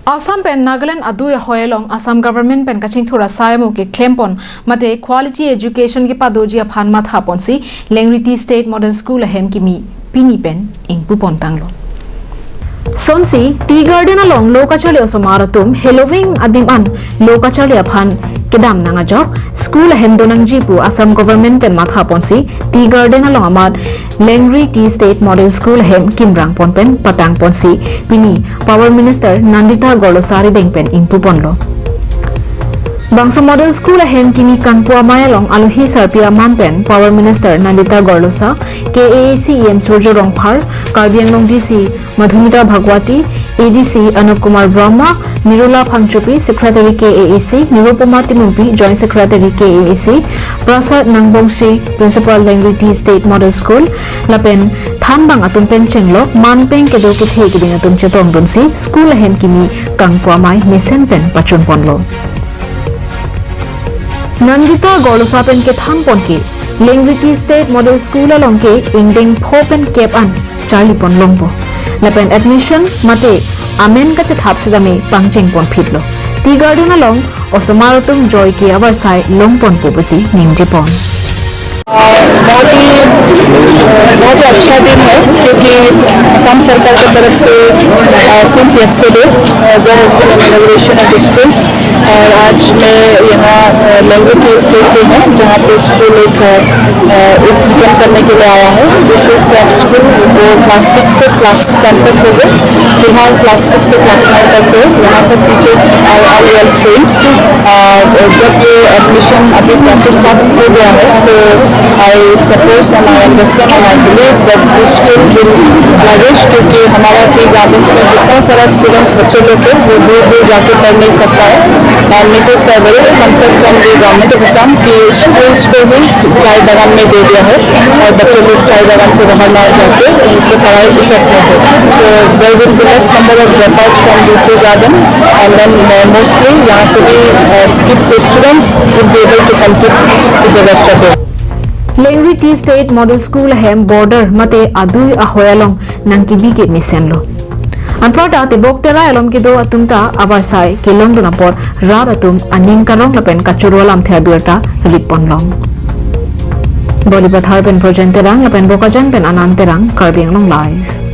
Assam pen Nagaland adu ya hoyalong Assam government pen kaching thura sayamo ke claim mate quality education ki padoji aphan matha ponsi Lengree State Model School ahem Kimi pini pen ingpu pontanglo Sonsi tea garden along lokachali osomaratum Halloween adim an lokachali aphan kedam nanga jok school ahem donang jipu Assam government pen matha ponsi tea garden along amat Lengree State Model School ahem kimrang ponpen patang ponsi pini Power Minister Nandita Golosari dengpen ingpu ponlo Bangso Model School ahem Kimi kangpu amayalong alohi sarpia mampen Power Minister Nandita Gorlosa KAAC EM Surjo Rongphar Karbianglong DC Madhumita Bhagwati ADC Anup Kumar Brahma Nirula Phangchupi Secretary KAAC Nirupama Timumpi Joint Secretary KAAC Prasad Nangbongsi Principal Lengree State Model School Lapen Thambang atumpen chenglo manpeng kedo ke the kiding atum chetong donsi school ahem Kimi kangpu amai mesenpen pachun ponlo Nandita Gorlosa pen ke thampon ke Lengree State Model School along ke inding phopen kep an Charlie pon longpo lapen admission mate amen ka chathap sidame pangcheng pon phitlo tea garden along osomaratum joy ke avarsai longpon popasi ningje pon बहुत ही अच्छा दिन है क्योंकि असम सरकार की तरफ से since yesterday there has been an inauguration of schools और आज मैं यहाँ लेंग्री स्टेट पे हूँ जहाँ पे स्कूल एक उद्घाटन करने के लिए आया है दिस इज स्कूल वो क्लास 6 से क्लास 10 तक हो गए फिलहाल क्लास 6 से क्लास 9 तक है यहाँ पर teachers are all well trained जब ये एडमिशन अभी प्रोसेस स्टार्ट हो गया है तो I suppose and I understand and I believe that this school will flourish क्योंकि हमारा टी गार्डन्स में जितना सारा स्टूडेंट्स बच्चे लोग हैं वो दूर दूर जाके पढ़ नहीं सकता है and it is a very good concept from the government of Assam कि schools को भी चाय बागान में दे दिया है और बच्चे लोग चाय बागान से बाहर ना जाके उनकी पढ़ाई इफेक्ट में हो तो there is a less number of dropouts from the tea garden and then mostly यहाँ से भी the students would be able to compete with the rest of it. Lengree State Model School ahem border mate adui ahoyalong nangkibi ke misenlo Anprota te boktera alom ke do atumta avarsai kilong donapor rar atum aning karong lapen kachurolam theabirta liponlong Bolipathar pen projenterang lapen bokajan pen ananterang Karbianglong live